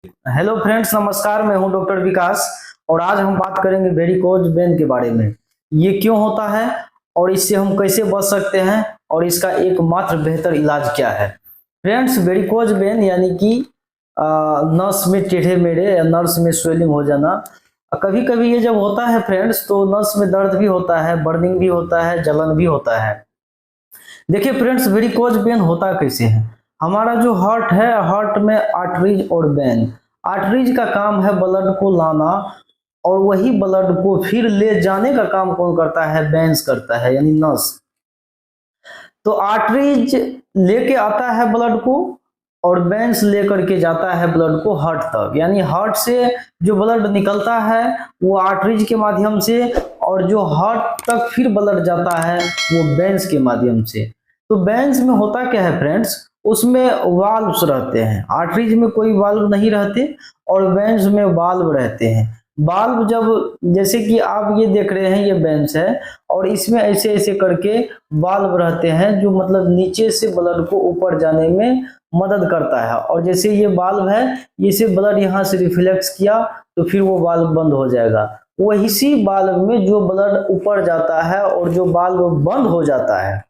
Hello friends, नमस्कार। मैं हूं डॉक्टर विकास और आज हम बात करेंगे वेरिकोज वेन के बारे में। ये क्यों होता है और इससे हम कैसे बच सकते हैं और इसका एकमात्र बेहतर इलाज क्या है। फ्रेंड्स, वेरिकोज वेन यानी कि नस में टेढ़े मेढ़े या नर्स में स्वेलिंग हो जाना। कभी कभी ये जब होता है फ्रेंड्स तो नस में दर्द भी होता है, बर्निंग भी होता है, जलन भी होता है। देखिए फ्रेंड्स, वेरिकोज वेन होता कैसे है। हमारा जो हार्ट है, हार्ट में आर्टरीज और वेन। आर्टरीज का काम है ब्लड को लाना और वही ब्लड को फिर ले जाने का काम कौन करता है? वेन्स करता है, यानी नस। तो आर्टरीज लेके आता है ब्लड को और वेन्स लेकर के जाता है ब्लड को हार्ट तक। यानी हार्ट से जो ब्लड निकलता है वो आर्टरीज के माध्यम से और जो हार्ट तक फिर ब्लड जाता है वो वेन्स के माध्यम से। तो वेन्स में होता क्या है फ्रेंड्स, उसमें वाल्व्स रहते हैं। आर्टरीज में कोई वाल्व नहीं रहते और वेन्स में वाल्व रहते हैं। वाल्व जब, जैसे कि आप ये देख रहे हैं, ये वेन्स है और इसमें ऐसे ऐसे करके वाल्व रहते हैं जो मतलब नीचे से ब्लड को ऊपर जाने में मदद करता है। और जैसे ये वाल्व है, इसे ब्लड यहाँ से रिफ्लेक्स किया तो फिर वो वाल्व बंद हो जाएगा। वही वाल्व में जो ब्लड ऊपर जाता है और जो वाल्व बंद हो जाता है,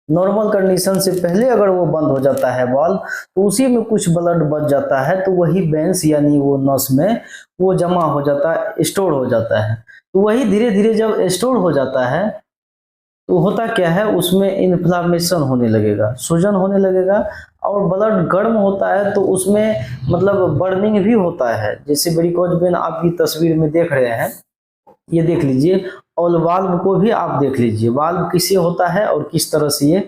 नॉर्मल कंडीशन से पहले अगर वो बंद हो जाता है वाल्व, तो उसी में कुछ ब्लड बच जाता है तो वही वेन्स यानी वो नस में वो जमा हो जाता है, स्टोर हो जाता है। तो वही धीरे धीरे जब स्टोर हो जाता है तो होता क्या है, उसमें इन्फ्लामेशन होने लगेगा, सूजन होने लगेगा और ब्लड गर्म होता है तो उसमें मतलब बर्निंग भी होता है। जैसे वेरिकोज वेन आपकी तस्वीर में देख रहे हैं, ये देख लीजिए, और वाल्व को भी आप देख लीजिए, वाल्व किससे होता है और किस तरह से ये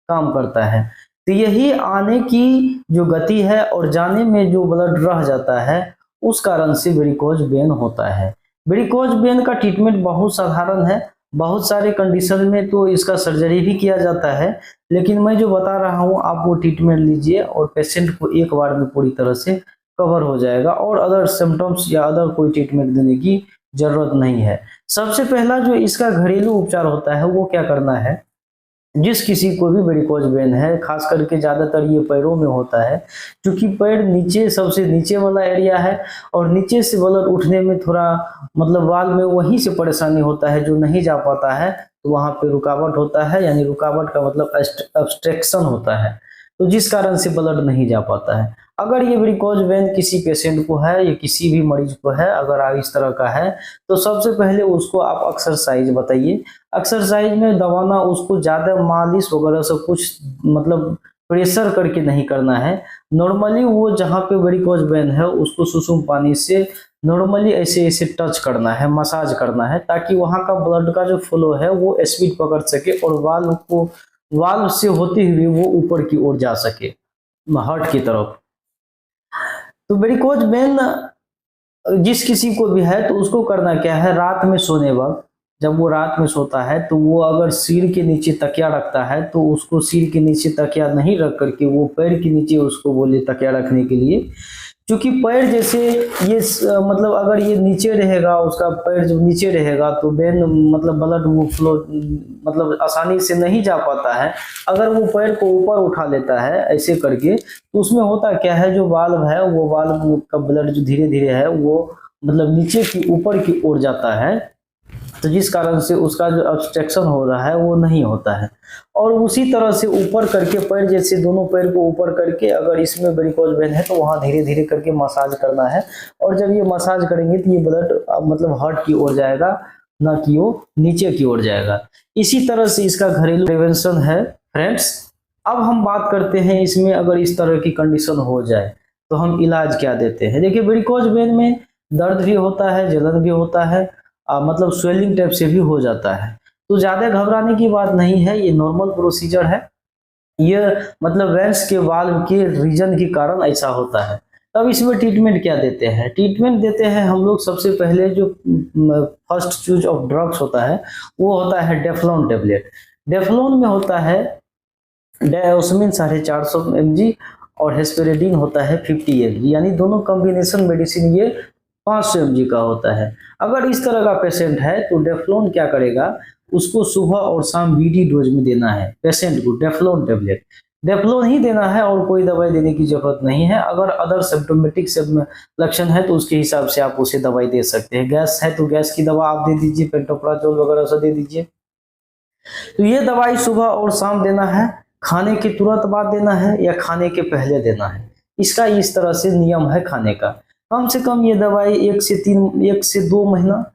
काम करता है। तो यही आने की जो गति है और जाने में जो ब्लड रह जाता है उस कारण से वेरिकोज वेन होता है। वेरिकोज वेन का ट्रीटमेंट बहुत साधारण है। बहुत सारे कंडीशन में तो इसका सर्जरी भी किया जाता है, लेकिन मैं जो बता रहा हूँ आप वो ट्रीटमेंट लीजिए और पेशेंट को एक बार में पूरी तरह से कवर हो जाएगा और अदर सिम्टम्स या अदर कोई ट्रीटमेंट देने की जरूरत नहीं है। सबसे पहला जो इसका घरेलू उपचार होता है वो क्या करना है, जिस किसी को भी वेरिकोज वेन है, खास करके ज्यादातर ये पैरों में होता है, क्योंकि पैर नीचे सबसे नीचे वाला एरिया है और नीचे से ब्लड उठने में थोड़ा मतलब वाल में वहीं से परेशानी होता है, जो नहीं जा पाता है तो वहां पे रुकावट होता है। यानी रुकावट का मतलब ऑब्स्ट्रक्शन होता है, तो जिस कारण से ब्लड नहीं जा पाता है। अगर ये वेरिकोज वेन किसी पेशेंट को है या किसी भी मरीज को है, अगर आप इस तरह का है, तो सबसे पहले उसको आप एक्सरसाइज बताइए। एक्सरसाइज में दबाना, उसको ज्यादा मालिश वगैरह सब कुछ मतलब प्रेशर करके नहीं करना है। नॉर्मली वो जहाँ पे वेरिकोज वेन है उसको सुसुम पानी से नॉर्मली ऐसे ऐसे टच करना है, मसाज करना है, ताकि वहाँ का ब्लड का जो फ्लो है वो स्पीड पकड़ सके और वाल्व से होते हुए वो ऊपर की ओर जा सके, हार्ट की तरफ। तो वेरिकोज वेन जिस किसी को भी है तो उसको करना क्या है, रात में सोने वक्त जब वो रात में सोता है तो वो अगर सिर के नीचे तकिया रखता है तो उसको सिर के नीचे तकिया नहीं रख करके वो पैर के नीचे उसको बोले तकिया रखने के लिए। क्योंकि पैर जैसे ये मतलब अगर ये नीचे रहेगा, उसका पैर जब नीचे रहेगा तो वेन मतलब ब्लड वो फ्लो मतलब आसानी से नहीं जा पाता है। अगर वो पैर को ऊपर उठा लेता है ऐसे करके तो उसमें होता क्या है, जो वाल्व है वो वाल्व का ब्लड जो धीरे धीरे है वो मतलब नीचे की ऊपर की ओर जाता है, तो जिस कारण से उसका जो ऑब्स्ट्रक्शन हो रहा है वो नहीं होता है। और उसी तरह से ऊपर करके पैर, जैसे दोनों पैर को ऊपर करके अगर इसमें वेरिकोज वेन है तो वहां धीरे धीरे करके मसाज करना है। और जब ये मसाज करेंगे तो ये ब्लड मतलब हार्ट की ओर जाएगा, ना कि वो नीचे की ओर जाएगा। इसी तरह से इसका घरेलू प्रिवेंशन है फ्रेंड्स। अब हम बात करते हैं इसमें अगर इस तरह की कंडीशन हो जाए तो हम इलाज क्या देते हैं। देखिए वेरिकोज वेन में दर्द भी होता है, जलन भी होता है, मतलब स्वेलिंग टाइप से भी हो जाता है। तो ज्यादा घबराने की बात नहीं है, ये नॉर्मल प्रोसीजर है। ये मतलब वेन्स के वाल्व के रीजन के कारण ऐसा होता है। तब इसमें ट्रीटमेंट क्या देते हैं? ट्रीटमेंट देते हैं हम लोग सबसे पहले जो फर्स्ट चूज ऑफ ड्रग्स होता है वो होता है डेफ्लॉन टेबलेट। डेफ्लॉन में होता है डायोस्मिन 450 mg और हेस्पेरेडिन होता है 50 mg, यानी दोनों कॉम्बिनेशन मेडिसिन ये 500 mg का होता है। अगर इस तरह का पेशेंट है तो डेफ्लॉन क्या करेगा, उसको सुबह और शाम बीडी डोज में देना है पेशेंट को डेफ्लॉन टेबलेट। डेफ्लोन ही देना है और कोई दवाई देने की जरूरत नहीं है। अगर अदर सिम्टोमेटिक लक्षण है तो उसके हिसाब से आप उसे दवाई दे सकते हैं। गैस है तो गैस की दवा आप दे दीजिए, पेंटोप्राजोल वगैरह से दे दीजिए। तो ये दवाई सुबह और शाम देना है, खाने के तुरंत बाद देना है या खाने के पहले देना है। इसका इस तरह से नियम है खाने का। कम से कम ये दवाई 1 से 2 महीना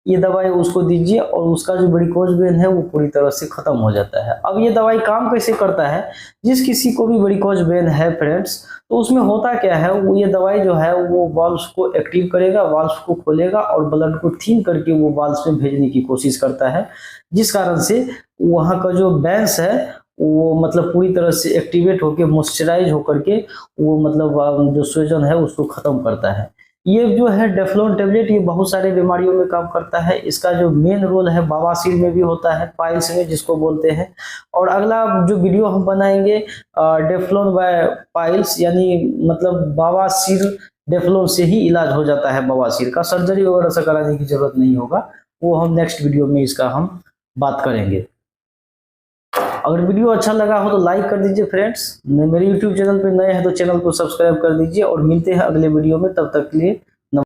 ये दवाई उसको दीजिए और उसका जो वेरिकोज वेन है वो पूरी तरह से खत्म हो जाता है। अब ये दवाई काम कैसे करता है, जिस किसी को भी वेरिकोज वेन है फ्रेंड्स, तो उसमें होता क्या है, वो ये दवाई जो है वो वाल्व्स को एक्टिव करेगा, वाल्व्स को खोलेगा और ब्लड को थीन करके वो वाल्व्स में भेजने की कोशिश करता है, जिस कारण से वहाँ का जो वेन्स है वो मतलब पूरी तरह से एक्टिवेट होकर मॉइस्चराइज होकर के वो मतलब जो सूजन है उसको खत्म करता है। ये जो है डेफ्लोन टेबलेट ये बहुत सारे बीमारियों में काम करता है। इसका जो मेन रोल है बवासीर में भी होता है, पाइल्स में जिसको बोलते हैं। और अगला जो वीडियो हम बनाएंगे डेफ्लोन बाय पाइल्स, यानी मतलब बवासीर डेफ्लोन से ही इलाज हो जाता है। बवासीर का सर्जरी वगैरह से कराने की जरूरत नहीं होगा, वो हम नेक्स्ट वीडियो में इसका हम बात करेंगे। अगर वीडियो अच्छा लगा हो तो लाइक कर दीजिए फ्रेंड्स। मेरे यूट्यूब चैनल पर नए हैं तो चैनल को सब्सक्राइब कर दीजिए और मिलते हैं अगले वीडियो में। तब तक के लिए